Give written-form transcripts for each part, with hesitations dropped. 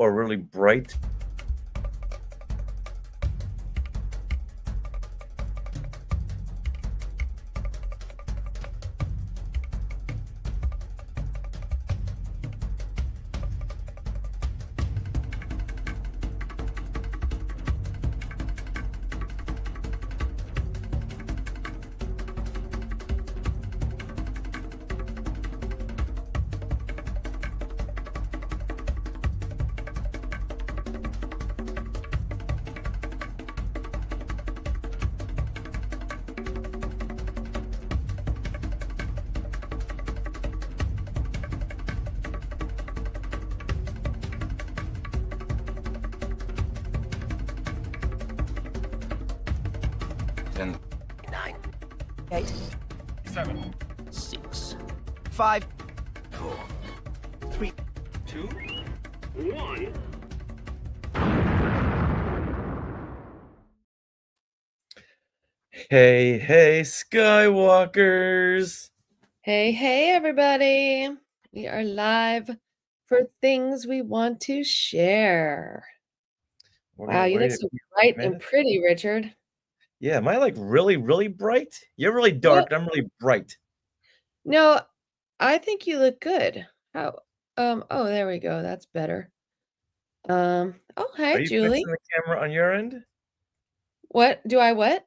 or really bright. And 9, 8, 7, 6, 5, 4, 3, 2, 1. Hey, Skywalkers. Hey, everybody. We are live for things we want to share. We're Wow, gonna you wait look a so few bright and minutes. pretty, Richard. Yeah, am I like really, really bright? You're really dark, and I'm really bright. No, I think you look good. How? Oh, there we go. That's better. Oh, hi, Are you Julie. fixing the camera on your end? What? Do I what?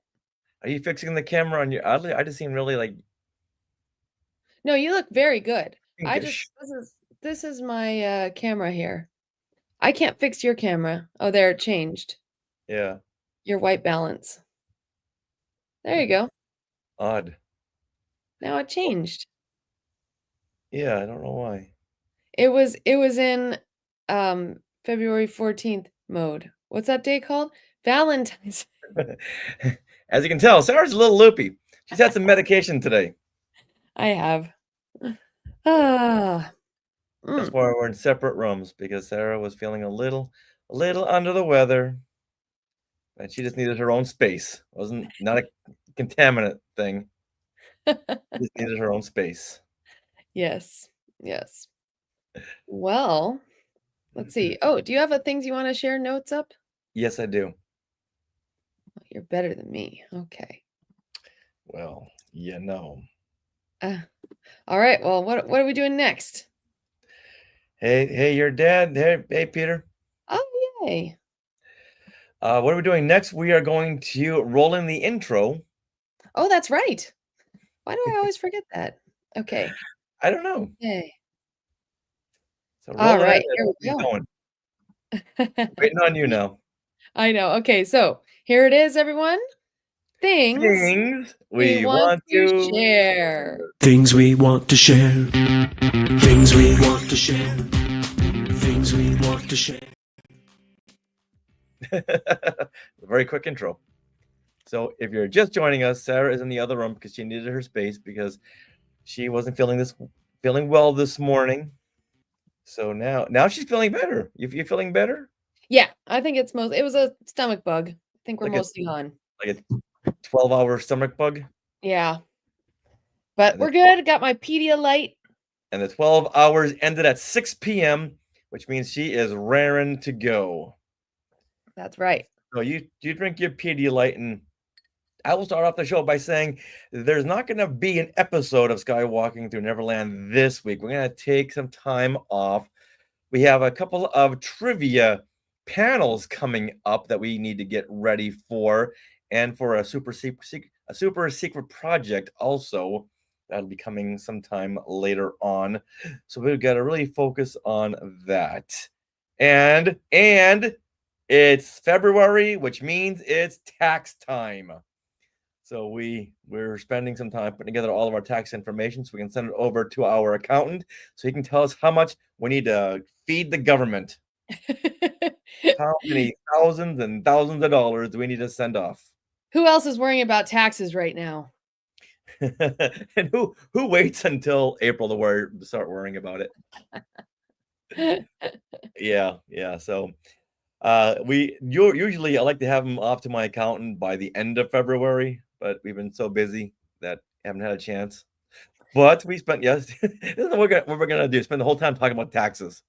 Are you fixing the camera on your? Oddly, I just seem really like No, you look very good. pinkish. This is my camera here. I can't fix your camera. Oh, there it changed. Yeah, Your white balance. There you go. odd. Now it changed. Yeah, I don't know why. It was in February 14th mode. What's that day called? Valentine's. As you can tell, Sarah's a little loopy. She's had some medication today. I have. Ah. That's why we're in separate rooms, because Sarah was feeling a little under the weather, and she just needed her own space. It wasn't not a contaminant thing. She just needed her own space. Yes. Yes. Well, let's see. Oh, do you have a things you want to share notes up? Yes, I do. You're better than me. Okay. Well, you know. All right. Well, what are we doing next? Hey, your dad. Hey, Peter. Oh, yay. What are we doing next? We are going to roll in the intro. Oh, that's right. Why do I always forget that? Okay. I don't know. Yay. So All roll it right. in. Here we Going. Waiting on you now. I know. Okay, so here it is, everyone. Things we want to share. Things we want to share. Things we want to share. Things we want to share. Very quick intro. So if you're just joining us, Sarah is in the other room because she needed her space because she wasn't feeling well this morning. So now she's feeling better. You feeling better? Yeah, I think it was a stomach bug. I think we're Like mostly on. Like a 12-hour stomach bug? Yeah. But we're good. Got my Pedialyte. And the 12 hours ended at 6 p.m., which means she is raring to go. That's right. So you drink your Pedialyte, and I will start off the show by saying there's not going to be an episode of Skywalking Through Neverland this week. We're going to take some time off. We have a couple of trivia panels coming up that we need to get ready for, and for a super secret project also that'll be coming sometime later on. So we've got to really focus on that. And it's February, which means it's tax time. So we're spending some time putting together all of our tax information so we can send it over to our accountant so he can tell us how much we need to feed the government. How many thousands and thousands of dollars do we need to send off? Who else is worrying about taxes right now? And who waits until April to start worrying about it? Yeah. So usually I like to have them off to my accountant by the end of February, but we've been so busy that I haven't had a chance. But we spent this is what we're gonna do. Spend the whole time talking about taxes.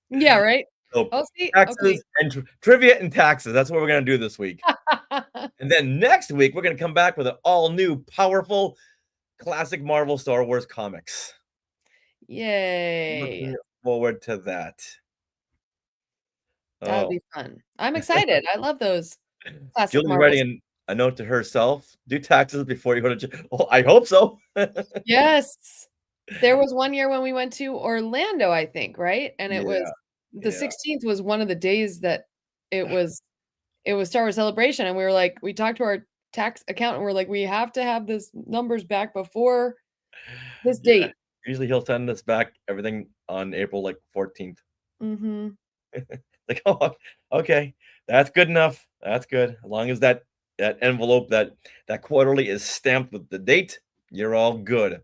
Yeah, right. So Oh, see, taxes and trivia and taxes. That's what we're gonna do this week. okay. And then next week we're gonna come back with an all new, powerful, classic Marvel Star Wars comics. Yay. Looking forward to that. That'll Oh, be fun. I'm excited. I love those classic Julie's Marvels. writing a note to herself. Do taxes before you go to. Oh, I hope so. Yes. There was one year when we went to Orlando, I think, right? And it was Yeah, the yeah. 16th was one of the days that it was Star Wars Celebration, and we were like, we talked to our tax accountant, we're like, we have to have this numbers back before this Yeah. date. Usually he'll send us back everything on April like 14th. Mm-hmm. Like, oh, okay, that's good enough. That's good. As long as that envelope, that quarterly is stamped with the date, you're all good.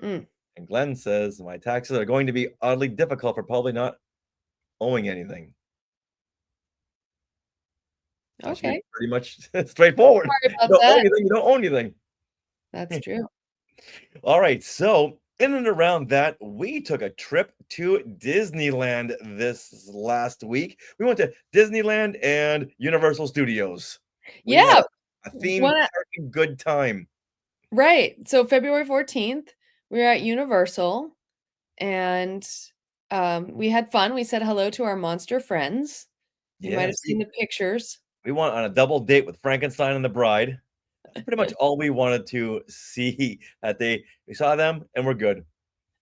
Mm. And Glenn says my taxes are going to be oddly difficult for probably not owing anything. That should be Okay. pretty much straightforward. Sorry You about don't owe that. anything, you don't owe anything. That's true. All right, so in and around that, we took a trip to Disneyland this last week. We went to Disneyland and Universal Studios. We had Yeah. a theme Wanna- parking good time. Right. So February 14th, we were at Universal and we had fun. We said hello to our monster friends. You might have Yes, seen the pictures. we went on a double date with Frankenstein and the Bride. That's pretty much all we wanted to see that day. We saw them and we're good.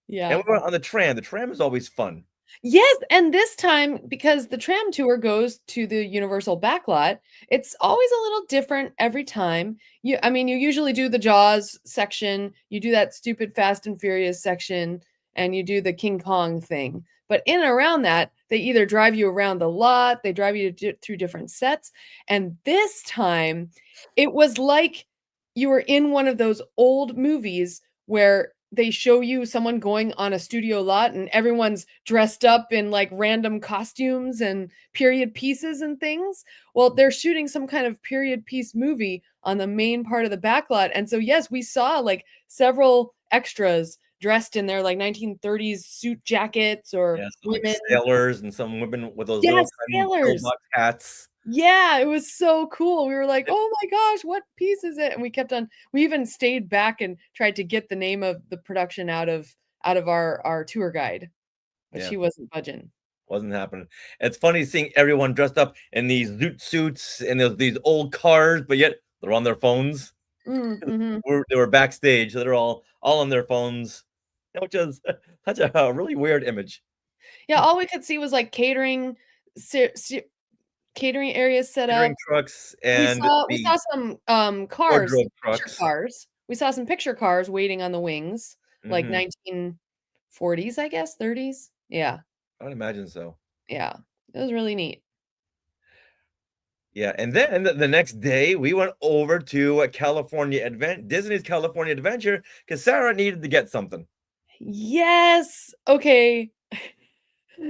Yeah. And we went on the tram. The tram is always fun. Yes, and this time, because the tram tour goes to the Universal backlot, it's always a little different every time. You usually do the Jaws section, you do that stupid Fast and Furious section, and you do the King Kong thing. But in and around that, they either drive you around the lot, they drive you through different sets, and this time, it was like you were in one of those old movies where they show you someone going on a studio lot and everyone's dressed up in like random costumes and period pieces and things. Well, they're shooting some kind of period piece movie on the main part of the backlot. And so, yes, we saw like several extras dressed in their like 1930s suit jackets or Yes, like women. sailors and some women with those Yes, little tiny sailors. pillbox hats. Yeah, it was so cool. We were like, "Oh my gosh, what piece is it?" And we even stayed back and tried to get the name of the production out of our tour guide, but Yeah. she wasn't budging. Wasn't happening. It's funny seeing everyone dressed up in these zoot suits and these old cars, but yet they're on their phones. Mhm. They were backstage, so they're all on their phones, which is such a really weird image. Yeah, all we could see was like catering areas set up. Catering trucks We and saw some cars, wardrobe picture trucks. cars. We saw some picture cars waiting on the wings, like Mhm. 1940s, I guess, 30s. Yeah. I would imagine so. Yeah. It was really neat. Yeah, and then the next day we went over to Disney's California Adventure because Sarah needed to get something. Yes. Okay.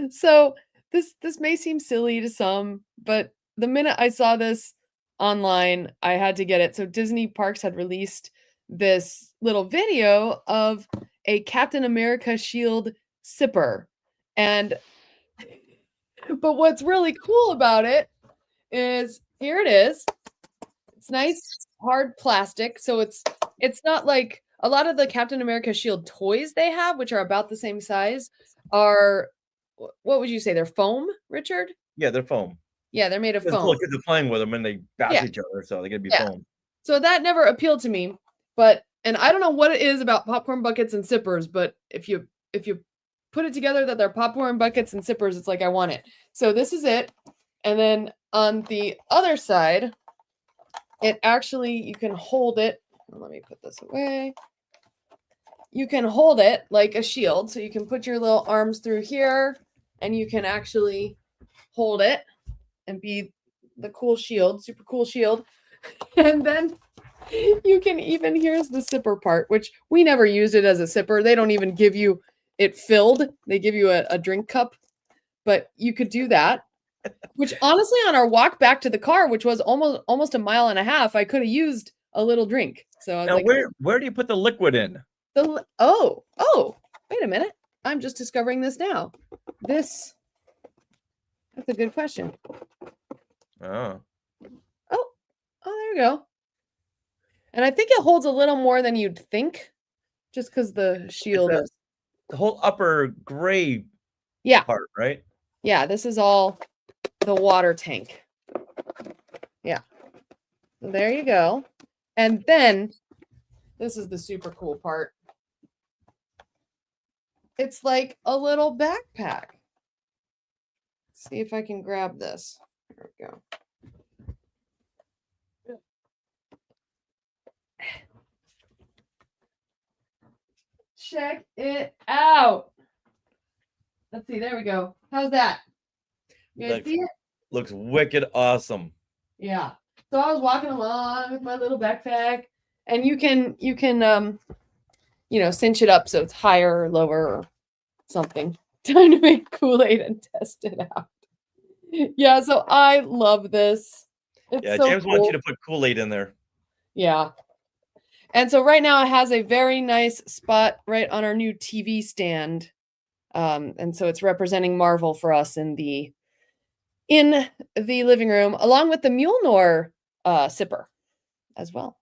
So this may seem silly to some, but the minute I saw this online, I had to get it. So Disney Parks had released this little video of a Captain America shield sipper. And but what's really cool about it is here it is. It's nice hard plastic. So it's not like a lot of the Captain America shield toys they have, which are about the same size, are what would you say? They're foam, Richard? Yeah, they're foam. Yeah, they're made of It's foam. cool. Kids are playing with them and they bash Yeah. each other, so they gotta be Yeah. foam. So that never appealed to me, and I don't know what it is about popcorn buckets and sippers, but if you put it together that they're popcorn buckets and sippers, it's like I want it. So this is it. And then on the other side, it actually you can hold it. Let me put this away. You can hold it like a shield. So you can put your little arms through here and you can actually hold it and be the cool shield, super cool shield. And then you can even, here's the sipper part, which we never used it as a sipper. They don't even give you it filled. They give you a drink cup, but you could do that. Which honestly, on our walk back to the car, which was almost a mile and a half, I could have used a little drink. So I was Now, like, where do you put the liquid in? oh, wait a minute. I'm just discovering this now. This That's a good question. Oh, Oh, there we go. And I think it holds a little more than you'd think, just because the shield the- is. the whole upper gray Yeah, part, right? yeah. This is all the water tank. Yeah. So there you go. And then this is the super cool part. It's like a little backpack. Let's see if I can grab this. There we go. Check it out. Let's see. There we go. How's that? You guys Like- see it? Looks wicked awesome. Yeah. So I was walking along with my little backpack, and you can cinch it up so it's higher or lower or something. Trying to make Kool-Aid and test it out. Yeah, so I love this. It's Yeah, so James wants cool. you to put Kool-Aid in there. Yeah. And so right now it has a very nice spot right on our new TV stand. And so it's representing Marvel for us in the living room, along with the Mjolnir sipper as well.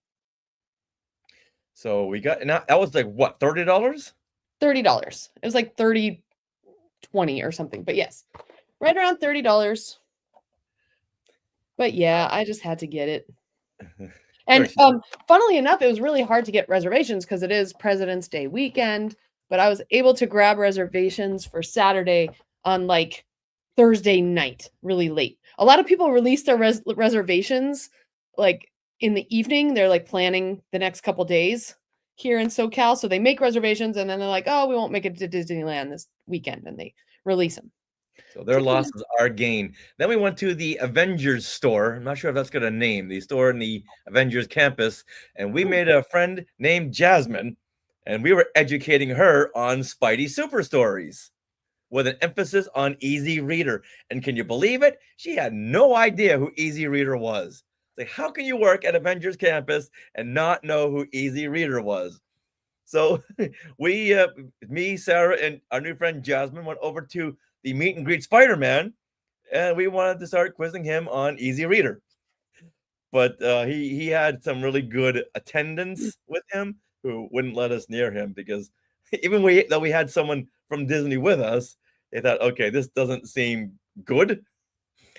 So we got, and that was like what, $30? $30. It was like 30, 20 or something. But yes, right around $30. But yeah, I just had to get it. And funnily enough, it was really hard to get reservations because it is President's Day weekend. But I was able to grab reservations for Saturday on like Thursday night, really late. A lot of people release their reservations like in the evening. They're like planning the next couple days here in SoCal. So they make reservations and then they're like, oh, we won't make it to Disneyland this weekend. And they release them. So their loss is our gain. Then we went to the Avengers store. I'm not sure if that's got a name, the store in the Avengers campus. And we made a friend named Jasmine, and we were educating her on Spidey Super Stories with an emphasis on Easy Reader. And can you believe it? She had no idea who Easy Reader was. Like, how can you work at Avengers campus and not know who Easy Reader was? So we, me, Sarah, and our new friend Jasmine went over to the meet and greet Spider-Man, and we wanted to start quizzing him on Easy Reader. But he had some really good attendants with him who wouldn't let us near him because even though we had someone from Disney with us, they thought, okay, this doesn't seem good.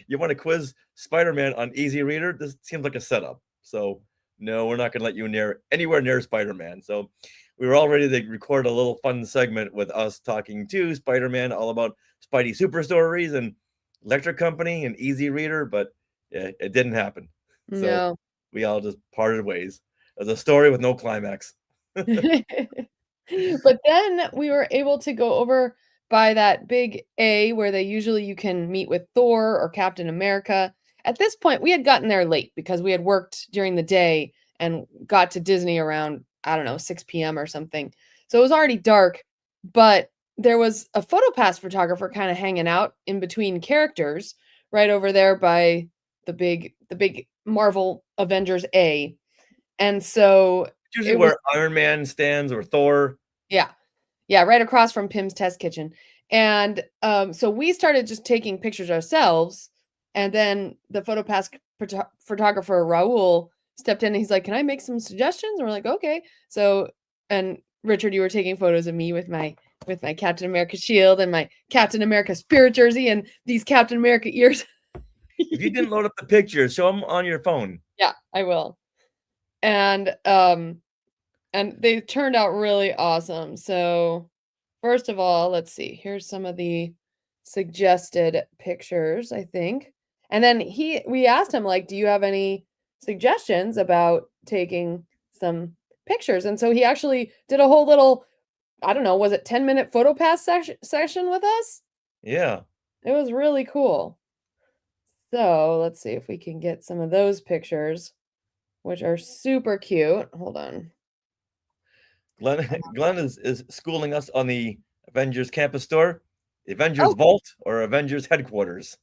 You want to quiz Spider-Man on Easy Reader? This seems like a setup. So no, we're not going to let you anywhere near Spider-Man. So we were all ready to record a little fun segment with us talking to Spider-Man all about Spidey Super Stories and Electric Company and Easy Reader, but yeah, it didn't happen. So No. we all just parted ways. It was a story with no climax. But then we were able to go over by that big A where you can meet with Thor or Captain America. At this point, we had gotten there late because we had worked during the day and got to Disney around, I don't know, 6 p.m. or something. So it was already dark, but there was a PhotoPass photographer kind of hanging out in between characters right over there by the big Marvel Avengers A. And so Usually where Iron Man stands or Thor. Yeah, right across from Pim's Test Kitchen. And so we started just taking pictures ourselves. And then the PhotoPass photographer, Raul, stepped in and he's like, can I make some suggestions? And we're like, okay. So, and Richard, you were taking photos of me with my Captain America shield and my Captain America spirit jersey and these Captain America ears. If you didn't load up the pictures, show them on your phone. Yeah, I will. And they turned out really awesome. So first of all, let's see. Here's some of the suggested pictures, I think. And then we asked him, like, do you have any suggestions about taking some pictures? And so he actually did a whole little, I don't know, was it 10-minute PhotoPass session with us? Yeah. It was really cool. So let's see if we can get some of those pictures, which are super cute. Hold on. Glenn is schooling us on the Avengers campus store, the Avengers Vault, or Avengers headquarters.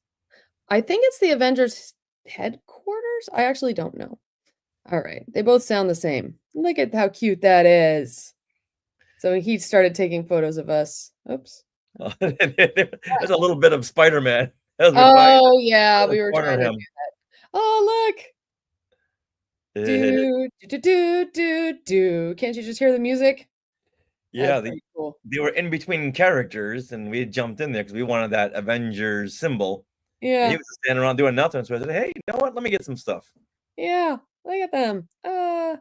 I think it's the Avengers headquarters. I actually don't know. All right. They both sound the same. Look at how cute that is. So he started taking photos of us. Oops. There's a little bit of Spider-Man As we're trying Oh yeah, we to were corner trying to do him. that. Oh look. Do do do do do. Can't you just hear the music? Yeah, That's the pretty cool. they were in between characters, and we jumped in there because we wanted that Avengers symbol. And he Yeah. was just standing around doing nothing. So I said, "Hey, you know what? Let me get some stuff." Yeah. Look at them. Oh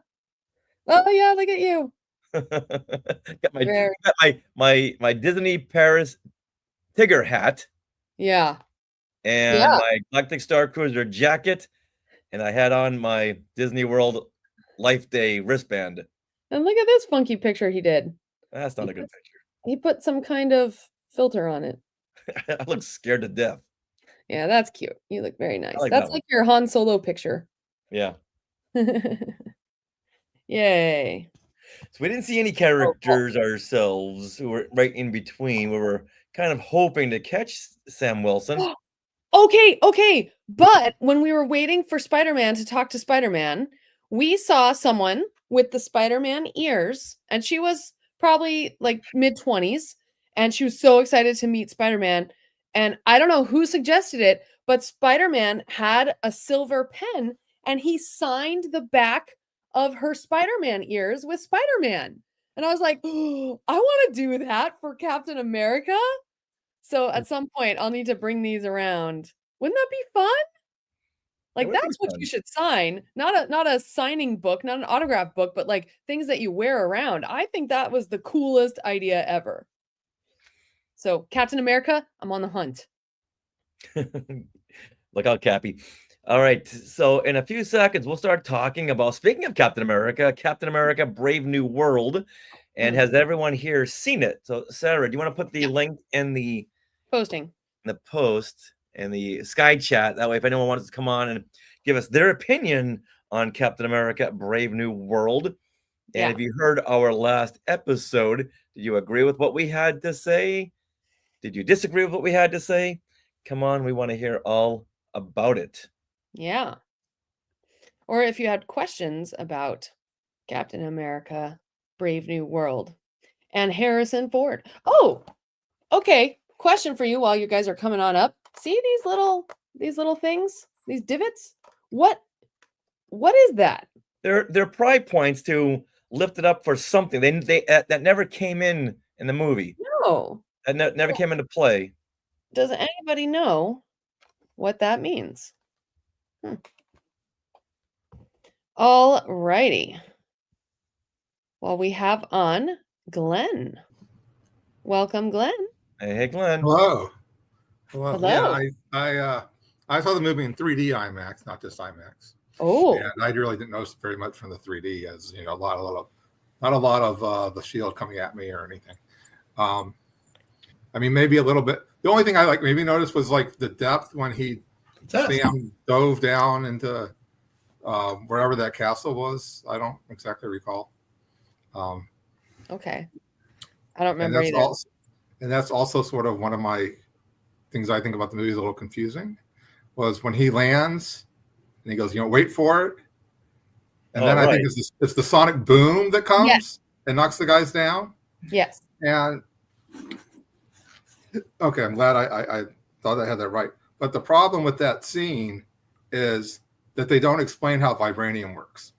yeah, look at you. got my Very got my Disney Paris Tigger hat yeah. and Yeah. my Galactic Star Cruiser jacket, and I had on my Disney World Life Day wristband. And look at this funky picture he did. That's not He a good put, picture. he put some kind of filter on it. I look scared to death. Yeah, that's cute. You look very I nice. like That's that one. like your Han Solo picture. Yeah. Yay. So we didn't see any Oh, cool. characters ourselves who were right in between. We were kind of hoping to catch Sam Wilson. Okay. But when we were waiting for Spider-Man to talk to Spider-Man, we saw someone with the Spider-Man ears, and she was probably like mid-20s, and she was so excited to meet Spider-Man. And I don't know who suggested it, but Spider-Man had a silver pen and he signed the back of her Spider-Man ears with Spider-Man. And I was like, oh, I want to do that for Captain America. So at some point, I'll need to bring these around. Wouldn't that be fun? It Like would be that's what you fun. should sign. Not a signing book, not an autograph book, but like things that you wear around. I think that was the coolest idea ever. So, Captain America, I'm on the hunt. Look out, Cappy. All right. So in a few seconds, we'll start talking about, speaking of Captain America, Brave New World. And Mhm. has everyone here seen it? So Sarah, do you want to put the Yeah. link in the Posting. post and the Sky chat? That way, if anyone wants to come on and give us their opinion on Captain America, Brave New World. And Yeah. if you heard our last episode, did you agree with what we had to say? Did you disagree with what we had to say? Come on, we want to hear all about it. Yeah. Or if you had questions about Captain America, Brave New World, and Harrison Ford. Oh, okay. Question for you while you guys are coming on up. See these little things? These divots? What is that? They're pride points to lift it up for something. They that never came in the movie. No. That never came into play. Does anybody know what that means? All righty. Well, we have on Glenn. Welcome, Glenn. Hey, Glenn. Hello. Hello. Hello. Yeah, I saw the movie in 3D IMAX, not just IMAX. Oh, And I really didn't notice very much from the 3D, as you know, not a lot of the shield coming at me or anything. I mean, maybe a little bit. The only thing I like maybe noticed was like the depth when Sam dove down into wherever that castle was. I don't exactly recall. okay. I don't And remember that's either. that's also sort of one of my things I think about the movie is a little confusing, was when he lands and he goes, wait for it. And then I think it's the sonic boom that comes and knocks the guys down. Yes. And okay, I'm glad I thought I had that right. But the problem with that scene is that they don't explain how vibranium works.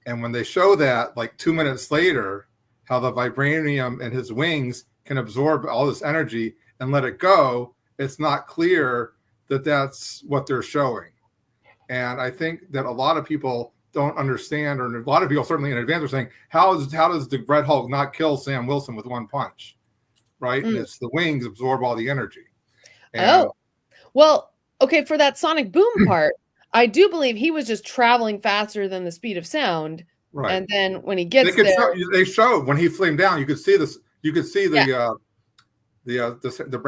And when they show that, like 2 minutes later, how the vibranium and his wings can absorb all this energy and let it go, it's not clear that that's what they're showing. And I think that a lot of people don't understand, or a lot of people certainly in advance are saying, how does the Red Hulk not kill Sam Wilson with one punch? Right? And it's the wings absorb all the energy. And well, okay, for that sonic boom part, I do believe he was just traveling faster than the speed of sound. right. And then when he gets there, they showed when he flamed down, you could see this. You could see the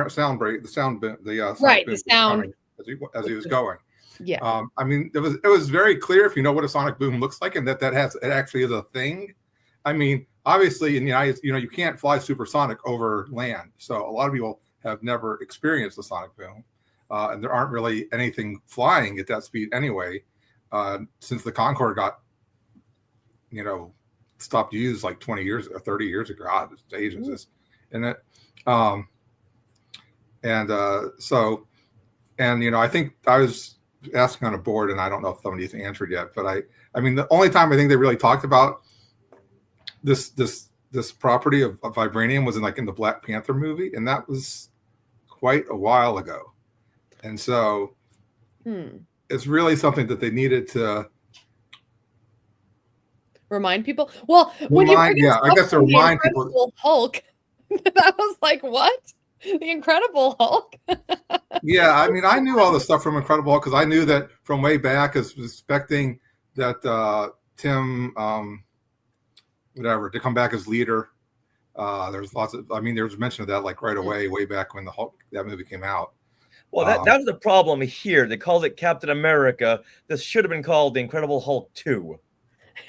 sound break, the sound, the right, the sound as he was going. Yeah. I mean, it was very clear if you know what a sonic boom looks like, and that actually is a thing. I mean, obviously in the United, you can't fly supersonic over land, so a lot of people have never experienced the sonic boom, and there aren't really anything flying at that speed anyway, since the Concorde got, stopped used like 20 years or 30 years ago. God, it's ages, isn't it? So And I think I was asking on a board, and I don't know if somebody's answered yet, but I mean, the only time I think they really talked about this property of vibranium was in the Black Panther movie, and that was quite a while ago. And so it's really something that they needed to remind people. Well, when you bring I guess to the remind people. Incredible Hulk, that was like, what? The Incredible Hulk? Yeah, I mean, I knew all the stuff from Incredible Hulk because I knew that from way back. I was expecting that Tim, whatever, to come back as leader. There's lots of, I mean, there was mention of that like right away, way back when that movie came out. Well, that was the problem here. They called it Captain America. This should have been called The Incredible Hulk 2.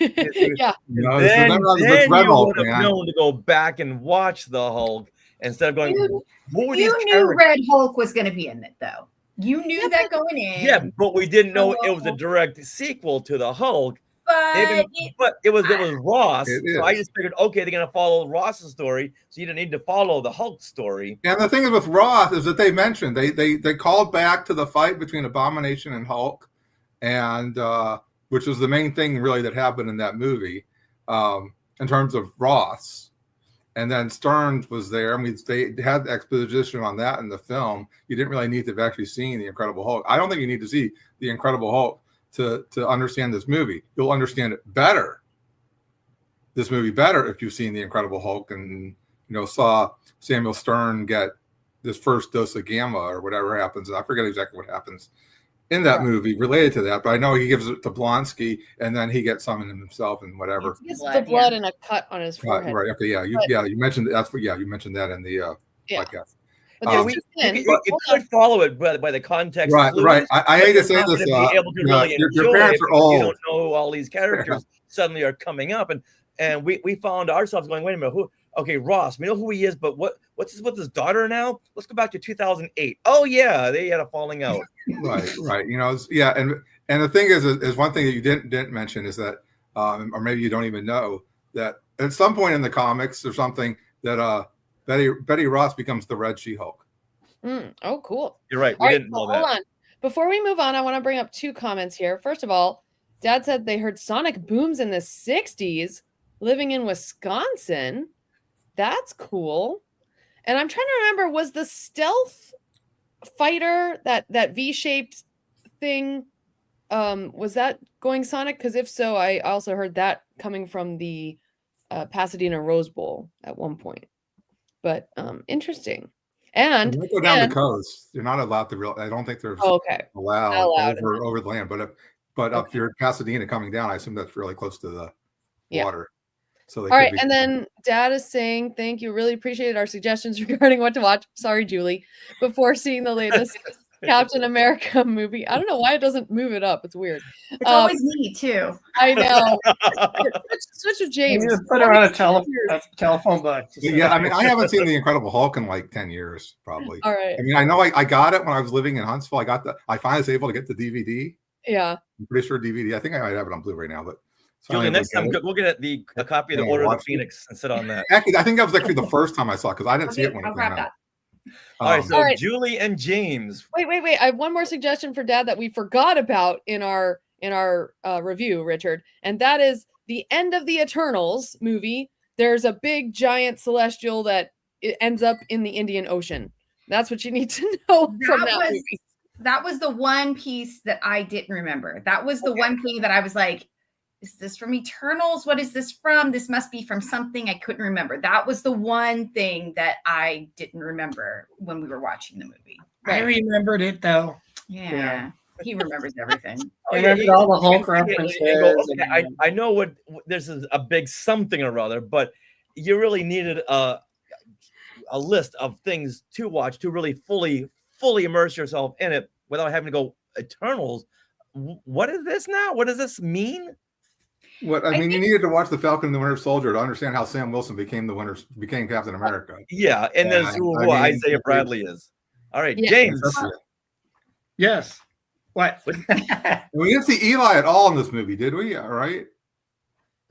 Yeah. Then you would have known to go back and watch the Hulk instead of going. You knew Red Hulk was going to be in it, though. You knew that going in. Yeah, but we didn't know it was a direct sequel to the Hulk. But it was Ross. So I just figured, okay, they're gonna follow Ross's story, so you don't need to follow the Hulk story. And the thing is with Ross is that they mentioned they called back to the fight between Abomination and Hulk, and which was the main thing really that happened in that movie, in terms of Ross. And then Stearns was there, and they had the exposition on that in the film. You didn't really need to have actually seen the Incredible Hulk. I don't think you need to see the Incredible Hulk to understand this movie. You'll understand it better. This movie better if you've seen the Incredible Hulk and saw Samuel Stern get this first dose of gamma or whatever happens. I forget exactly what happens in that movie related to that, but I know he gives it to Blonsky and then he gets some in himself and whatever. He gets the blood and a cut on his forehead. Right. Okay. You mentioned you mentioned that in the podcast. You could follow it by the context. Right. I hate to say this. Your parents are old. You don't know all these characters suddenly are coming up, and we found ourselves going, wait a minute, who? Okay, Ross. We know who he is, but what's with his daughter now? Let's go back to 2008. Oh yeah, they had a falling out. Right. And the thing is one thing that you didn't mention is that, or maybe you don't even know that at some point in the comics or something that Betty Ross becomes the Red She-Hulk. Oh, cool. You're right. We didn't know that. Hold on. Before we move on, I want to bring up two comments here. First of all, Dad said they heard sonic booms in the 60s living in Wisconsin. That's cool. And I'm trying to remember, was the stealth fighter, that V-shaped thing, was that going sonic? Because if so, I also heard that coming from the Pasadena Rose Bowl at one point. But interesting. And when you go down the coast, you're not allowed to I don't think there's allowed over the land. But up you're Pasadena coming down, I assume that's really close to the water. So all right, and then Dad is saying, thank you. Really appreciated our suggestions regarding what to watch. Sorry, Julie. Before seeing the latest Captain America movie. I don't know why it doesn't move it up. It's weird. It's always me too. I know. Switch with James. You just put her on a telephone book. Yeah, I mean, I haven't seen the Incredible Hulk in like 10 years, probably. All right. I mean, I know I got it when I was living in Huntsville. I finally was able to get the DVD. Yeah. I'm pretty sure DVD. I think I might have it on Blu-ray now, but Julie, next time we'll get a copy of the Order of the Phoenix and sit on that. Actually, I think that was actually the first time I saw it because I didn't see it when it came out. All right, so Julie and James. Wait. I have one more suggestion for Dad that we forgot about in our review, Richard, and that is the end of the Eternals movie. There's a big giant celestial that it ends up in the Indian Ocean. That's what you need to know from that movie. That was the one piece that I didn't remember. That was the one thing that I was like, is this from Eternals? What is this from? This must be from something I couldn't remember. That was the one thing that I didn't remember when we were watching the movie. Right. I remembered it though. Yeah. He remembers everything. I remembered all the Hulk references. I know what this is, a big something or other, but you really needed a list of things to watch to really fully immerse yourself in it without having to go Eternals. What is this now? What does this mean? You needed to watch The Falcon and the Winter Soldier to understand how Sam Wilson became Captain America. Yeah, and there's who Isaiah Bradley is. All right, James. Yes. What? We didn't see Eli at all in this movie, did we? All right.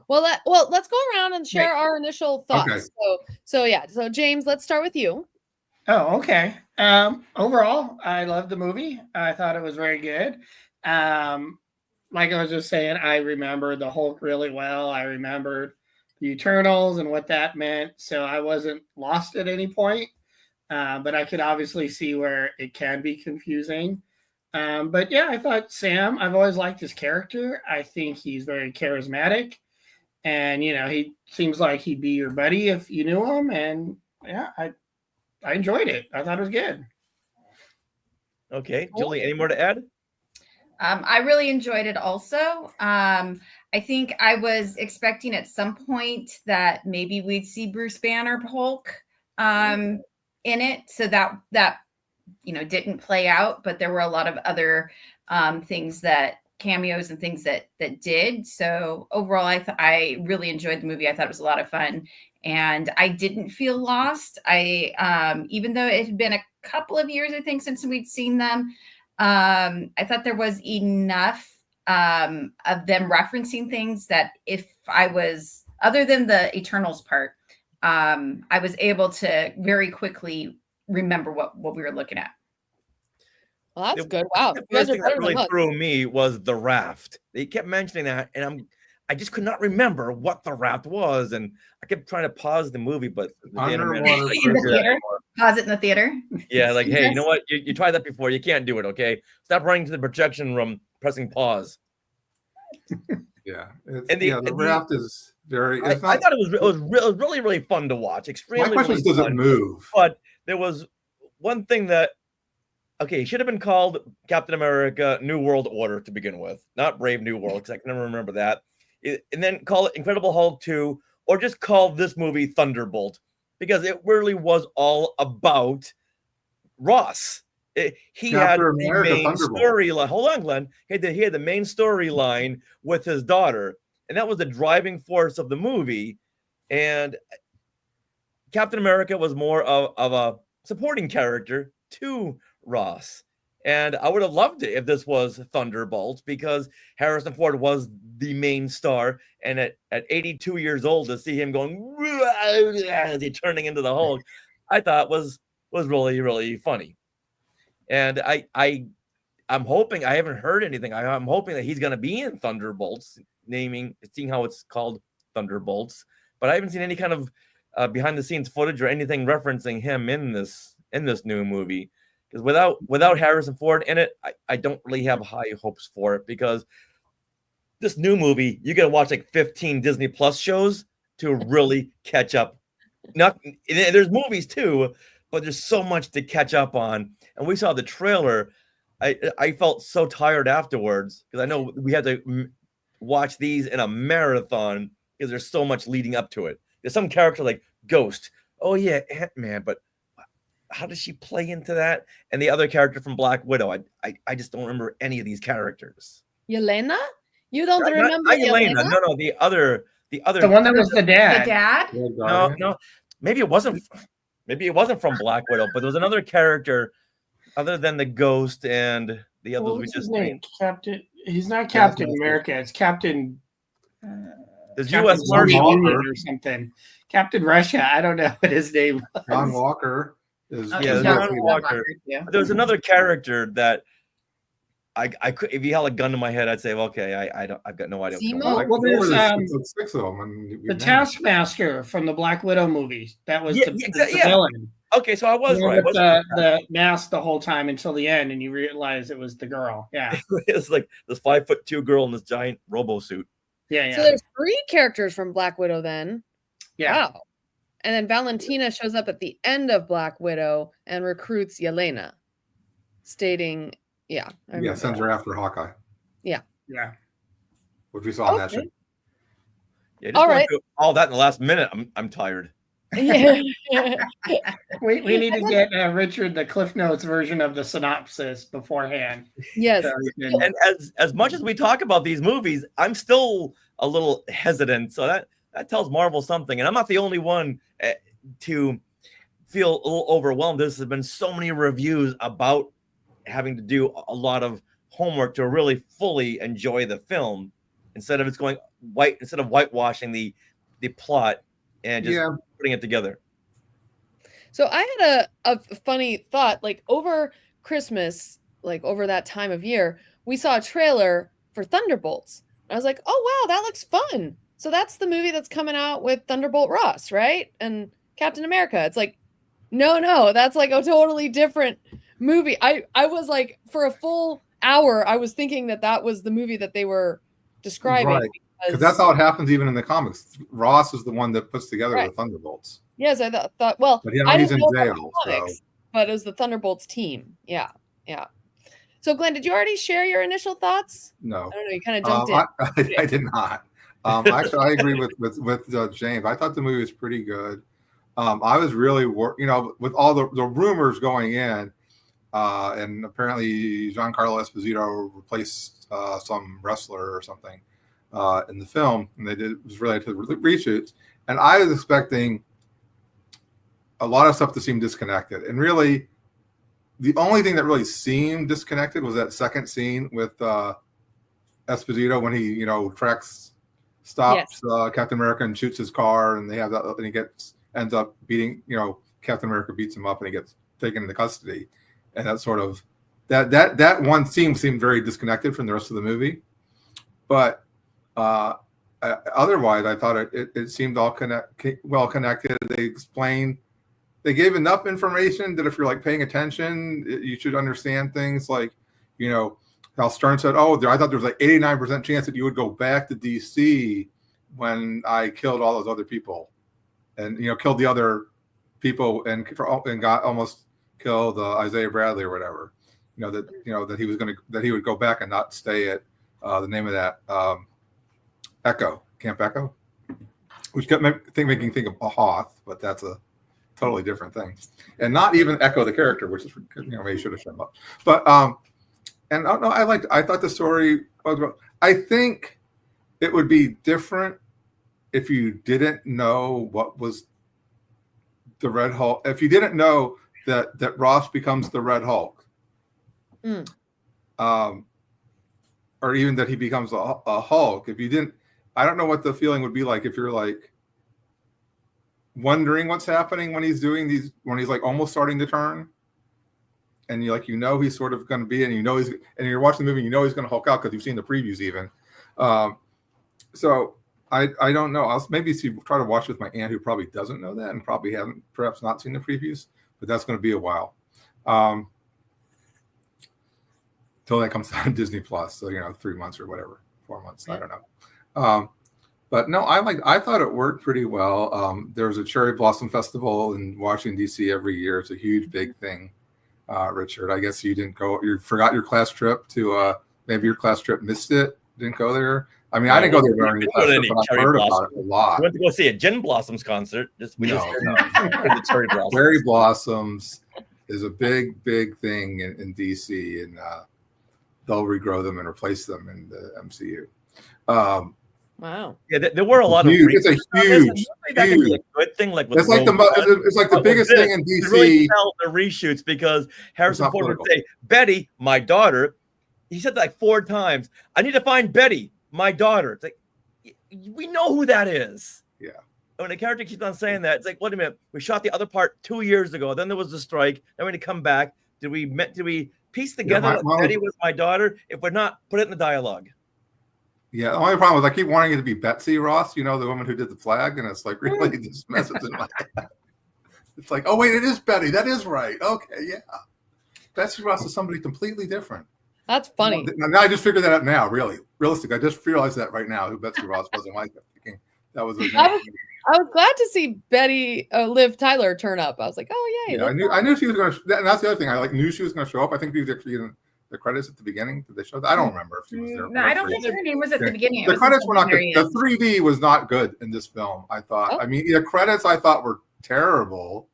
Well, let's go around and share our initial thoughts. Okay. So James, let's start with you. Oh, okay. Overall, I loved the movie. I thought it was very good. Like I was just saying, I remember the Hulk really well. I remembered the Eternals and what that meant. So I wasn't lost at any point. But I could obviously see where it can be confusing. But yeah, I thought Sam, I've always liked his character. I think he's very charismatic. And, he seems like he'd be your buddy if you knew him. And yeah, I enjoyed it. I thought it was good. Okay, Julie, any more to add? I really enjoyed it also. I think I was expecting at some point that maybe we'd see Bruce Banner Hulk in it. So that didn't play out, but there were a lot of other things that cameos and things that did. So overall, I really enjoyed the movie. I thought it was a lot of fun. And I didn't feel lost. Even though it had been a couple of years, I think, since we'd seen them, I thought there was enough of them referencing things that if I was, other than the Eternals part, I was able to very quickly remember what we were looking at. Well, that's good. Wow. The You guys first are thing better that than really us. threw me was the raft. They kept mentioning that, and I just could not remember what the raft was, and I kept trying to pause the movie, but the Underwater animator prison. In the theater? Pause it in the theater. yeah, like, hey, you know what? You tried that before. You can't do it, okay? Stop running to the projection room, pressing pause. Yeah, And the raft is very. I It's not, thought it was really, really fun to watch. my Extremely, question is, really does it fun. move? But there was one thing that, okay, it should have been called Captain America New World Order to begin with, not Brave New World, because I can never remember that. And then call it Incredible Hulk 2, or just call this movie Thunderbolt, because it really was all about Ross. He had Captain the America main Thunderbolt. storyline. Hold on, Glenn. He had the main storyline with his daughter, and that was the driving force of the movie. And Captain America was more of a supporting character to Ross. And I would have loved it if this was Thunderbolt, because Harrison Ford was the main star. And at 82 years old, to see him going as he turning into the Hulk, I thought was really, really funny. And I'm hoping, I haven't heard anything. I'm hoping that he's going to be in Thunderbolts, seeing how it's called Thunderbolts. But I haven't seen any kind of behind the scenes footage or anything referencing him in this new movie. Because without Harrison Ford in it, I don't really have high hopes for it, because this new movie, you got to watch like 15 Disney Plus shows to really catch up. There's movies too, but there's so much to catch up on. And we saw the trailer. I felt so tired afterwards, because I know we had to watch these in a marathon, because there's so much leading up to it. There's some character like Ghost. Oh yeah, Ant-Man, but how does she play into that? And the other character from Black Widow, I just don't remember any of these characters. Yelena? You don't Not remember Yelena. Yelena? No, the other. The one that was the The dad. dad? No, maybe it wasn't from Black Widow, but there was another character other than the Ghost and the others we What's his just name? named. Captain. He's not Captain Taskmaster. America. It's Captain. There's Captain U.S. Soviet Marshal. Union or something. Captain Russia. I don't know what his name was. John Walker is. Oh, Yeah, it's John John Walker. Yeah. There was another character that I could, if you held a gun to my head, I'd say, okay, I've got no idea. what's going Zemo? on. Well, there's, It's six of them. And The Taskmaster from the Black Widow movie. That was Yeah, the exactly, the yeah. villain. Okay, so I was You know, right. with wasn't the mask the whole time until the end, and you realize it was the girl. Yeah, It's like this 5'2" girl in this giant robo suit. yeah. So there's 3 characters from Black Widow then. Yeah. Wow. And then Valentina shows up at the end of Black Widow and recruits Yelena, stating, yeah. I Yeah, remember sends that. her after Hawkeye, Yeah. which we saw in that Okay. shit. Yeah, just All going right. through all that in the last minute. I'm tired. Yeah. We need to get Richard the Cliff Notes version of the synopsis beforehand. Yes. So you can- And as much as we talk about these movies, I'm still a little hesitant. So that tells Marvel something. And I'm not the only one to feel a little overwhelmed. There's been so many reviews about having to do a lot of homework to really fully enjoy the film, instead of whitewashing the plot and just Yeah, putting it together. So I had a funny thought, like over Christmas, like over that time of year, we saw a trailer for Thunderbolts. I was like, oh wow, that looks fun. So that's the movie that's coming out with Thunderbolt Ross, right? And Captain America. It's like, no, that's like a totally different movie. I was like, for a full hour, I was thinking that was the movie that they were describing. Right. Because that's how it happens even in the comics. Ross is the one that puts together the Thunderbolts. Yes, I thought well, but I he's didn't in know about jail, the comics, but it was the Thunderbolts team. Yeah. So Glenn, did you already share your initial thoughts? No. I don't know. You kind of jumped in. I did not. Actually, I agree with James. I thought the movie was pretty good. I was really, with all the rumors going in, and apparently Giancarlo Esposito replaced some wrestler or something in the film, and it was related to the reshoots. And I was expecting a lot of stuff to seem disconnected. And really, the only thing that really seemed disconnected was that second scene with Esposito when he, stops Captain America and shoots his car, and they have that, and he ends up beating, Captain America beats him up, and he gets taken into custody. And that's sort of that one scene seemed very disconnected from the rest of the movie. But otherwise, I thought it seemed all well connected. They gave enough information that if you're paying attention, you should understand things like, Hal Stern said, "Oh, I thought there was 89% chance that you would go back to DC when I killed all those other people, and killed the other people and got almost killed Isaiah Bradley or whatever. That he was that he would go back and not stay at the name of that Camp Echo, which kept making me think of a Hoth, but that's a totally different thing, and not even Echo the character, which is maybe should have shown up, but and no, I thought the story was. I think it would be different if you didn't know what was the Red Hulk. If you didn't know that Ross becomes the Red Hulk, or even that he becomes a Hulk. If you didn't, I don't know what the feeling would be like if you're wondering what's happening when he's doing these, when he's almost starting to turn. And he's sort of going to be, and you're watching the movie, and he's going to Hulk out because you've seen the previews even. So I don't know. I'll maybe try to watch with my aunt who probably doesn't know that and probably haven't, perhaps not seen the previews, but that's going to be a while. Till that comes on Disney Plus. So, 3 months or whatever, 4 months. Yeah. I don't know. But no, I thought it worked pretty well. There was a Cherry Blossom Festival in Washington, D.C. every year. It's a huge, big thing. Richard, I guess you didn't go. You forgot your class trip to. Maybe your class trip missed it. Didn't go there. I mean, I didn't go there during the class trip, but I've heard about it a lot. We went to go see a Gin Blossoms concert. The Cherry Blossoms. Cherry Blossoms is a big, big thing in DC, and they'll regrow them and replace them in the MCU. Wow. Yeah, there were a lot of. It's a huge good thing. It's like the biggest thing in DC. Really tell the reshoots because Harrison Ford would say, "Betty, my daughter." He said that 4 times. I need to find Betty, my daughter. It's we know who that is. Yeah. When the character keeps on saying that, it's wait a minute. We shot the other part 2 years ago. Then there was the strike. Then we had to come back. Did we piece together that Betty was my daughter? If we're not, put it in the dialogue. Yeah, the only problem is I keep wanting it to be Betsy Ross, the woman who did the flag, and it's really this message in my head. It's oh wait, it is Betty. That is right. Okay, yeah. Betsy Ross is somebody completely different. That's funny. Now I just figured that out now, really. Realistic. I just realized that right now, who Betsy Ross was. And I kept thinking that was I was glad to see Betty Liv Tyler turn up. I was like, oh yay. Yeah, I knew she was going to, and that's the other thing. I knew she was going to show up. I think she was actually in the credits at the beginning. Did they show that? I don't remember if she was there. No, I don't think her name was at the beginning. The credits were not good. The 3D was not good in this film, I thought. I mean, the credits I thought were terrible,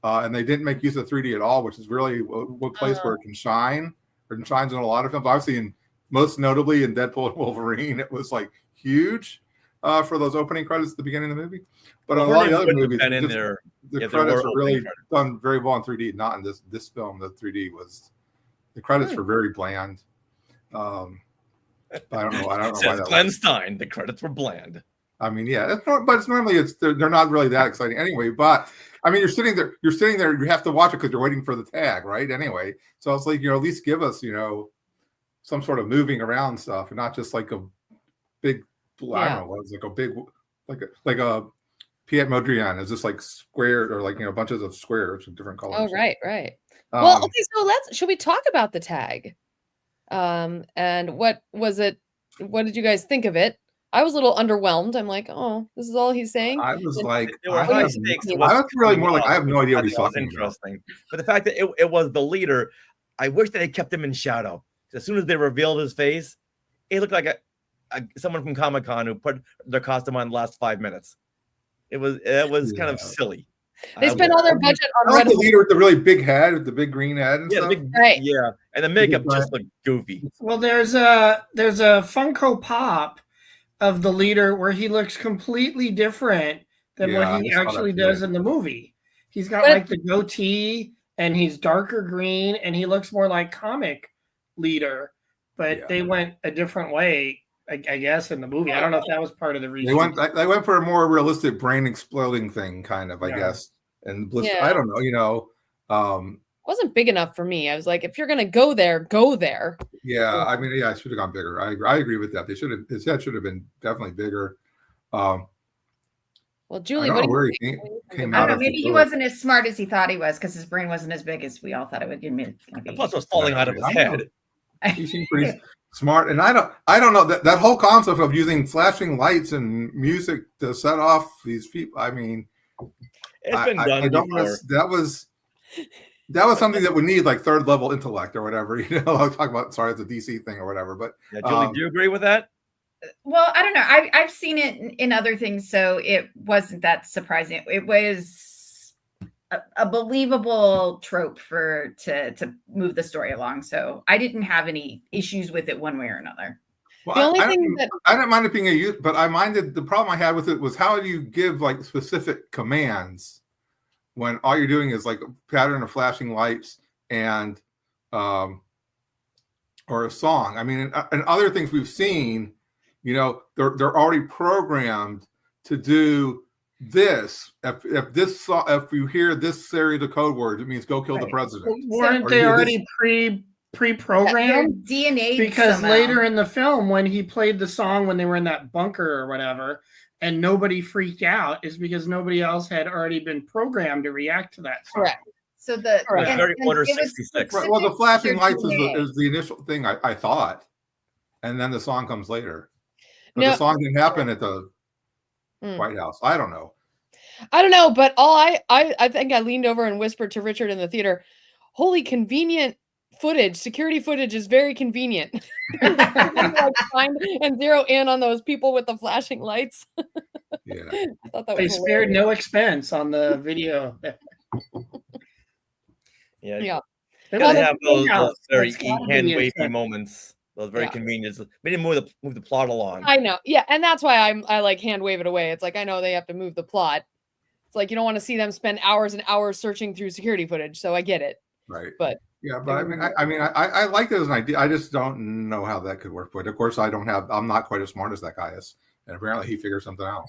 and they didn't make use of 3D at all, which is really a place where it can shine. It shines in a lot of films. Obviously, most notably in Deadpool and Wolverine, it was huge for those opening credits at the beginning of the movie. But on a lot of the other movies, the credits are really done very well in 3D. Not in this film. The 3D was. The credits were very bland. I don't know. I don't know why that Glenn Stein. The credits were bland. I mean, yeah, but it's normally they're not really that exciting anyway. But I mean, you're sitting there. You have to watch it because you're waiting for the tag, right? Anyway, so it's like, at least give us, some sort of moving around stuff, and not just like a big. I don't know. What was like a big, like a Piet Mondrian is just like squared or like bunches of squares with different colors. Oh, right. Well, okay. So should we talk about the tag? And what was it? What did you guys think of it? I was a little underwhelmed. I'm like, oh, this is all he's saying. I was like, There were high stakes. I was really more like, I have no idea what he's That was talking about. interesting. But the fact that it was the leader, I wish that they kept him in shadow. As soon as they revealed his face, it looked like someone from Comic-Con who put their costume on the last 5 minutes. It was kind of silly. They spent all their budget on I like Red the leader with the really big head, with the big green head and Yeah, stuff. Right. yeah, and the makeup just looked goofy. Well, there's a Funko Pop of the leader where he looks completely different than Yeah, what he I saw that actually today. does in the movie. He's got But- like the goatee and he's darker green and he looks more like comic leader, but Yeah. they went a different way, I guess, in the movie. I don't know if that was part of the reason. They went for a more realistic brain exploding thing, kind of, I Yeah. guess. And Bliss, Yeah. I don't know, wasn't big enough for me. I was like, if you're gonna go there, go there. yeah. I mean, yeah, it should have gone bigger. I agree with that. His head should have been definitely bigger. Well, I Julie, don't what know do where you he think? came I out don't know. of Maybe the he book. wasn't as smart as he thought he was because his brain wasn't as big as we all thought it would be. Plus, it was falling out of his I know. head. He seemed pretty smart, and I don't know that whole concept of using flashing lights and music to set off these people. I mean, It's been done I don't before. wanna- that was something that would need like third level intellect or whatever. I'll talk about. Sorry, it's a DC thing or whatever. But Yeah, Julie, do you agree with that? Well, I don't know. I've seen it in other things, so it wasn't that surprising. It was a believable trope to move the story along. So I didn't have any issues with it one way or another. well, The only I thing didn't mind it being a youth, but I minded the problem I had with it was how do you give like specific commands when all you're doing is like a pattern of flashing lights and or a song. I mean, and other things we've seen, they're already programmed to do this. If you hear this series of code words, it means go kill the Right. president. Weren't Or they do already They're pre-programmed? DNA Because somehow. later in the film, when he played the song when they were in that bunker or whatever, and nobody freaked out, is because nobody else had already been programmed to react to that song. Correct. So the Correct. and- Very and Order it was 66. Right, well, the flashing specific lights to DNA. is the initial thing I thought, and then the song comes later. But No. the song didn't happen at the Mm. White House. I don't know. I don't know, but all I think I leaned over and whispered to Richard in the theater, "Holy convenient footage! Security footage is very convenient." Like, find and zero in on those people with the flashing lights. Yeah, I thought that They was spared hilarious. no expense on the video. Yeah. Yeah. They Gotta let have it play those out. very It's gotta be hand the wavy intent. moments. Those very Yeah. convenient. We didn't move the plot along. I know. Yeah, and that's why I like hand wave it away. It's like I know they have to move the plot. It's like you don't want to see them spend hours and hours searching through security footage. So I get it. right. But- yeah, but I like it as an idea. I just don't know how that could work. But of course, I'm not quite as smart as that guy is, and apparently he figured something out.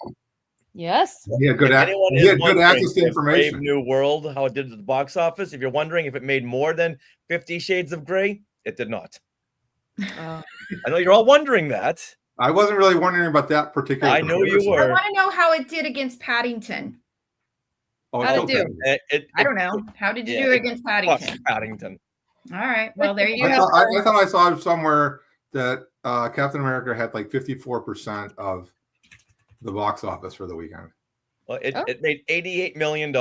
Yes. He had good, If anyone he is had good wondering access to if information. Brave New World, how it did at the box office. If you're wondering if it made more than 50 Shades of Grey, it did not. Uh, I know you're all wondering that. I wasn't really wondering about that particular. I know you comparison. were. I want to know how it did against Paddington. Oh, How'd it's it okay. do? I don't know. How did you yeah, do it against Fuck Paddington? Paddington. All right. Well, there you I go. thought I saw somewhere that Captain America had like 54% of the box office for the weekend. Well, Oh. it made $88 million,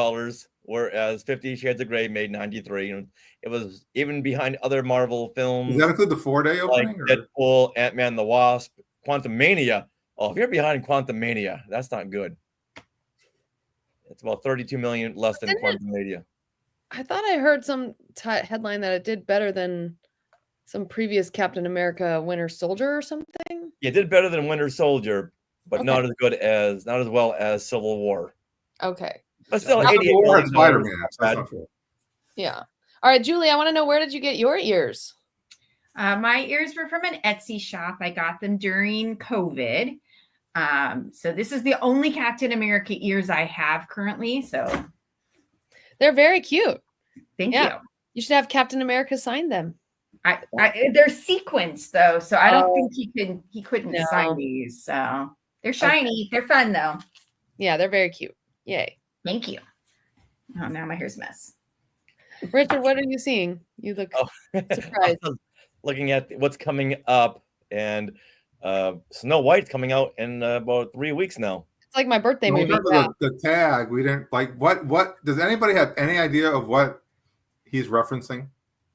whereas 50 Shades of Grey made 93. And it was even behind other Marvel films Does that include the 4-day like opening? Or? Deadpool, Ant-Man and the Wasp, Quantum Mania. Oh, if you're behind Quantum Mania, that's not good. It's about 32 million less than Isn't it- Quantum Mania. I thought I heard some headline that it did better than some previous Captain America Winter Soldier or something. It did better than Winter Soldier, but Okay. not as well as Civil War. Okay. But still, Not 88 Thor million and Spider-Man. dollars, That's bad. not fair. Yeah. All right, Julie, I want to know, where did you get your ears? My ears were from an Etsy shop. I got them during COVID. So this is the only Captain America ears I have currently. So They're very cute. Thank Yeah. you. You should have Captain America sign them. They're sequenced though, so I don't Oh. think he couldn't No. sign these. So they're shiny. They're fun though. Yeah, they're very cute. Yay. Thank you. Oh, now my hair's a mess. Richard, what are you seeing? You look surprised. I was looking at what's coming up, and Snow White's coming out in about 3 weeks now. It's like my birthday Well, movie. remember Yeah. the tag. We didn't like what does anybody have any idea of what he's referencing?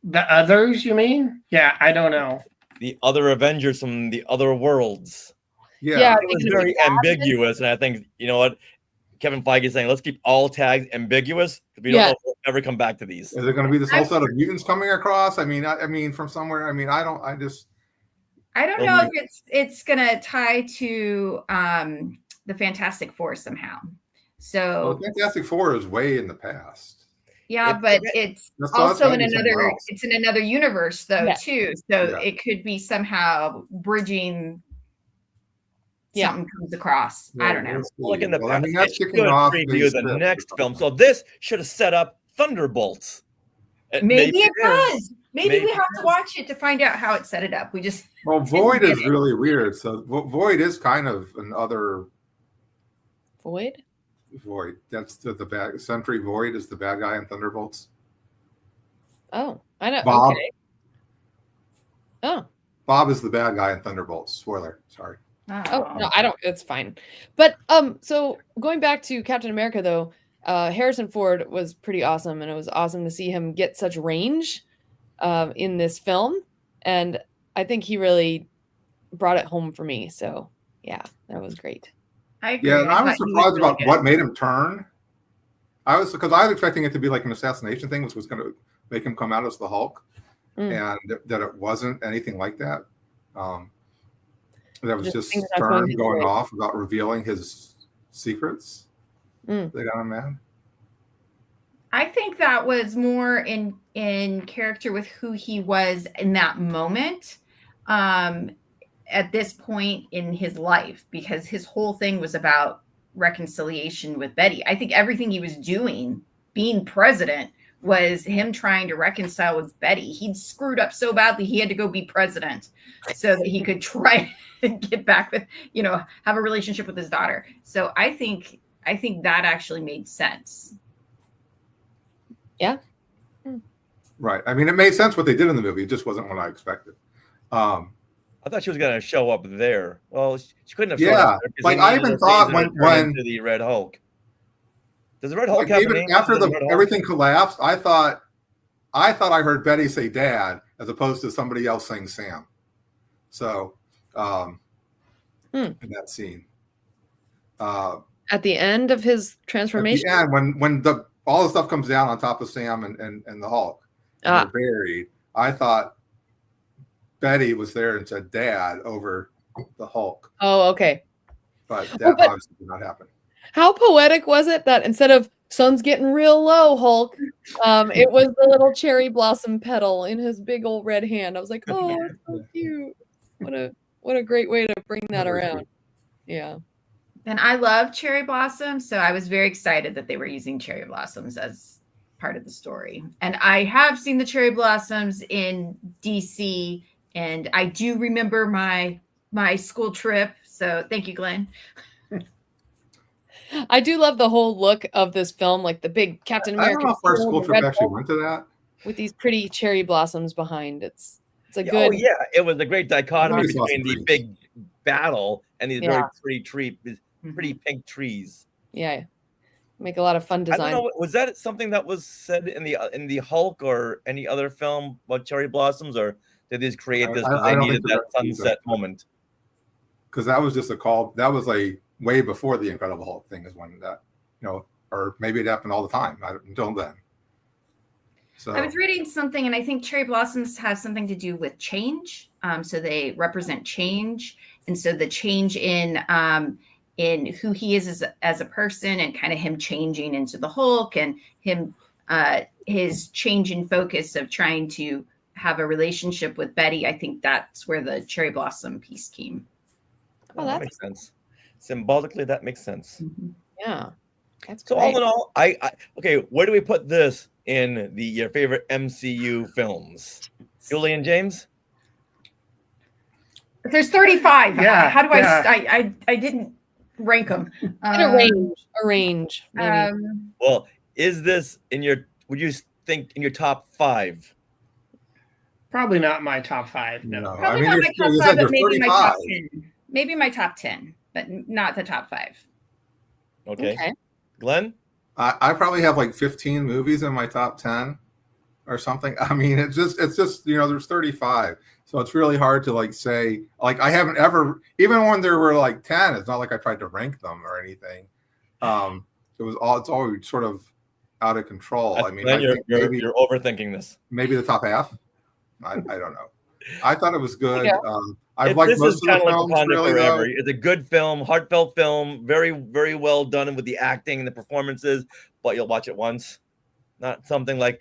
The others, you mean? Yeah, I don't know. The other Avengers from the other worlds. Yeah. It was very ambiguous, and I think you know what Kevin Feige is saying. Let's keep all tags ambiguous. We don't know if we'll ever come back to these. Is there going to be this whole set of mutants coming across? I mean, from somewhere. I mean, I don't know if it's gonna tie to the Fantastic Four somehow. So Fantastic Four is way in the past. yeah, but it's also in another. Else. It's in another universe though too. So Yeah. it could be somehow bridging. Something comes across. Yeah, I don't know. Look in the Well, I mean, past, that's they kicking should off preview the the script. next film. So this should have set up Thunderbolts. Maybe it is. does. Maybe Maybe we have it to watch it to find out how it set it up. We just Well, Void get is it. really weird. So Void is kind of another Void? Void. That's the bad Sentry Void is the bad guy in Thunderbolts. Oh, I know. Bob. Okay. Oh. Bob is the bad guy in Thunderbolts. Spoiler. Sorry. Oh no, I don't. It's fine. But so going back to Captain America though, Harrison Ford was pretty awesome, and it was awesome to see him get such range in this film, and I think he really brought it home for me. So yeah, that was great. I agree. Yeah, and I was thought he surprised really about good. what made him turn. Because I was expecting it to be like an assassination thing, which was going to make him come out as the Hulk, and that it wasn't anything like that. That was just Stern going off about revealing his secrets. They got him mad. I think that was more in character with who he was in that moment, at this point in his life, because his whole thing was about reconciliation with Betty. I think everything he was doing, being president, was him trying to reconcile with Betty. He'd screwed up so badly he had to go be president so that he could try to get back with, have a relationship with his daughter. So I think that actually made sense. Yeah. Right. I mean, it made sense what they did in the movie. It just wasn't what I expected. I thought she was going to show up there. Well, she couldn't have. Yeah, shown up there 'cause like they I needed even a thought season to when turn into the Red Hulk. Does the Red Hulk like have a even name? after Does the Red Hulk- everything collapsed, I thought I heard Betty say "Dad" as opposed to somebody else saying Sam. So, in that scene, At the end of his transformation, at the end, when all the stuff comes down on top of Sam and the Hulk, and they're buried, I thought Betty was there and said "Dad" over the Hulk. Oh, okay. But that obviously did not happen. How poetic was it that instead of "Sun's getting real low, Hulk," it was the little cherry blossom petal in his big old red hand. I was like, oh, it's so cute. What a great way to bring that around. Yeah. And I love cherry blossoms, so I was very excited that they were using cherry blossoms as part of the story. And I have seen the cherry blossoms in DC, and I do remember my school trip. So thank you, Glenn. I do love the whole look of this film, like the big Captain America. I don't know if our seal, school the trip red actually Hulk went to that. with these pretty cherry blossoms behind. It's a Yeah, good. Oh yeah, it was a great dichotomy Nice between the trees. big battle and these very pretty Mm-hmm. pretty pink trees. Yeah. Make a lot of fun I design. don't know. Was that something that was said in the Hulk or any other film about cherry blossoms, or did these create this because I they don't needed think that that either. sunset moment? Because that was just a call. That was way before the Incredible Hulk thing is when that, or maybe it happened all the time until then. So I was reading something, and I think cherry blossoms have something to do with change. So they represent change, and so the change in who he is as a person, and kind of him changing into the Hulk, and him his change in focus of trying to have a relationship with Betty. I think that's where the cherry blossom piece came. Oh, that makes sense. Symbolically, that makes sense. Yeah. That's So great. all in all, I okay. Where do we put this in your favorite MCU films? Julie and James. There's 35. Yeah, How do yeah. I didn't rank them. And a range, maybe. Well, is this in your? Would you think in your top 5? Probably not my top 5. No. Probably I mean, not there's, my top you 5, said but there's maybe my 35. top 10. Maybe my top 10, but not the top 5. Okay. Okay. Glenn. I probably have like 15 movies in my top 10 or something. I mean, it's just there's 35, so it's really hard to like say, like, I haven't ever, even when there were like 10, it's not like I tried to rank them or anything. It's always sort of out of control. I mean, Glenn, I think you're overthinking this. maybe the top half. I don't know. I thought it was good. Yeah. I've liked This most is of kind the of like films, Wakanda really, Forever. though. It's a good film, heartfelt film, very, very well done with the acting and the performances, but you'll watch it once. Not something like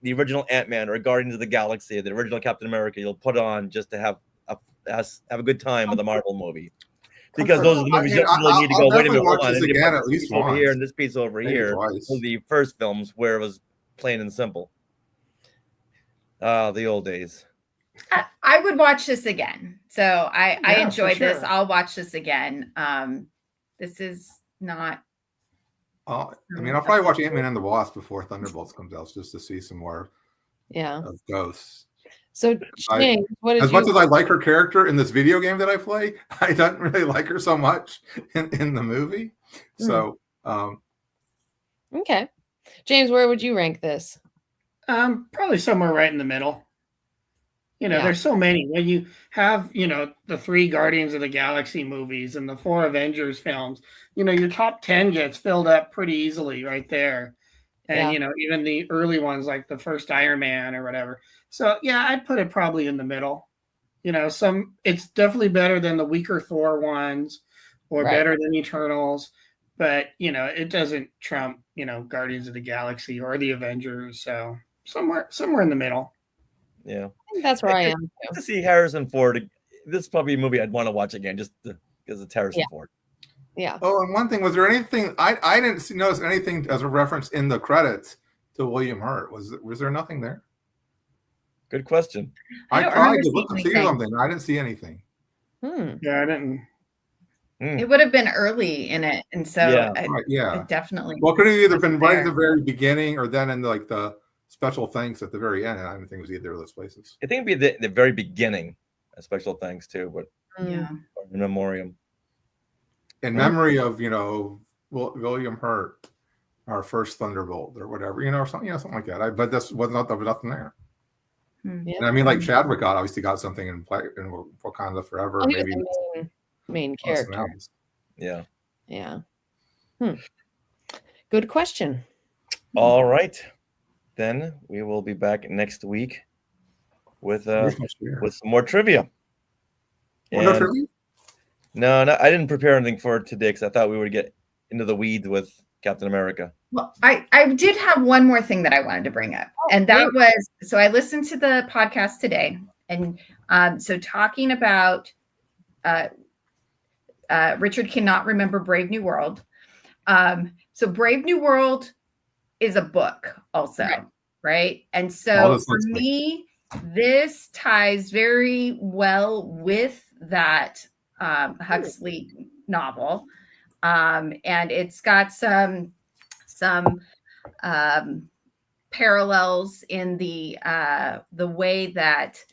the original Ant-Man or Guardians of the Galaxy, the original Captain America. You'll put on just to have a good time with a Marvel movie. Because those are the movies you don't really need to go, I'll wait a minute, definitely hold watch on. this I need to again put at this least piece over once. here and this piece over Maybe here. twice. Those are the first films where it was plain and simple. The old days. I would watch this again. So I Yeah, for enjoyed this. sure. I'll watch this again. This is not. I mean, I'll probably watch Ant-Man and the Wasp before Thunderbolts comes out, just to see some more Yeah. of Ghosts. So James, what did As you? much as I like her character in this video game that I play, I don't really like her so much in the movie. So, Okay, James, where would you rank this? Probably somewhere right in the middle. Yeah. There's so many. When you have, the 3 Guardians of the Galaxy movies and the 4 Avengers films, your top 10 gets filled up pretty easily right there. And, even the early ones like the first Iron Man or whatever. So, yeah, I'd put it probably in the middle. It's definitely better than the weaker Thor ones or Right. better than Eternals. But, it doesn't trump, Guardians of the Galaxy or the Avengers. So somewhere in the middle. Yeah. I think that's where I am. To Too. see Harrison Ford, this is probably a movie I'd want to watch again just because it's Harrison Ford. Yeah. oh, and one thing, was there anything I didn't notice anything as a reference in the credits to William Hurt? Was there nothing there? Good question. I I don't tried remember to look seeing and see anything. something. I didn't see anything. Yeah, I didn't. It would have been early in it, and so Yeah. Right, yeah. it definitely. Well, could have either been right at the there. very beginning or then in like the special thanks at the very end. I don't think it was either of those places. I think it'd be the very beginning. A special thanks too, but Yeah. in memoriam. In memory of William Hurt, our first Thunderbolt or whatever, or something like that. But this was nothing there. Yeah. And I mean, like Chadwick obviously got something in Wakanda Forever. Oh, he was Maybe the main something character. else. Yeah. Yeah. Good question. All right. Then we will be back next week with some more trivia. Well, no And- trivia? no, I didn't prepare anything for today because I thought we would get into the weeds with Captain America. Well, I did have one more thing that I wanted to bring up, and that was, so I listened to the podcast today, and so talking about Richard cannot remember Brave New World. So Brave New World is a book also, right? And so for me, this ties very well with that Huxley novel. And it's got some parallels in the way that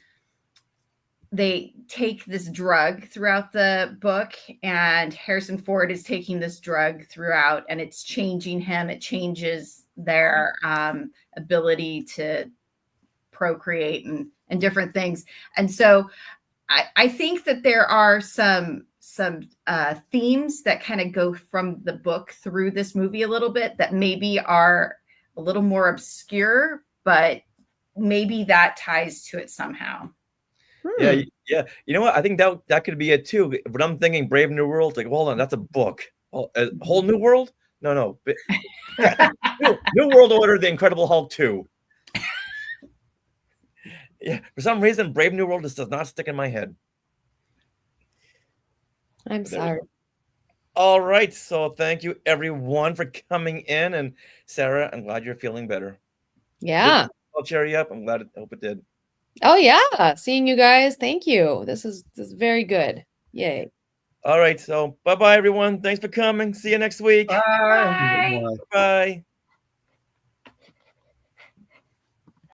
they take this drug throughout the book, and Harrison Ford is taking this drug throughout, and it's changing him. It changes their ability to procreate and different things. And so I think that there are some themes that kind of go from the book through this movie a little bit that maybe are a little more obscure, but maybe that ties to it somehow. Yeah. You know what? I think that could be it too. But I'm thinking Brave New World. Like, hold on, that's a book. Oh, a whole new world? No. New World Order: The Incredible Hulk 2. Yeah, for some reason, Brave New World just does not stick in my head. I'm sorry. All right. So thank you everyone for coming in. And Sarah, I'm glad you're feeling better. Yeah. I'll cheer you up. I'm glad. I hope it did. Oh yeah. Seeing you guys. Thank you. This is very good. Yay. All right. So bye-bye, everyone. Thanks for coming. See you next week. Bye. Bye. Bye.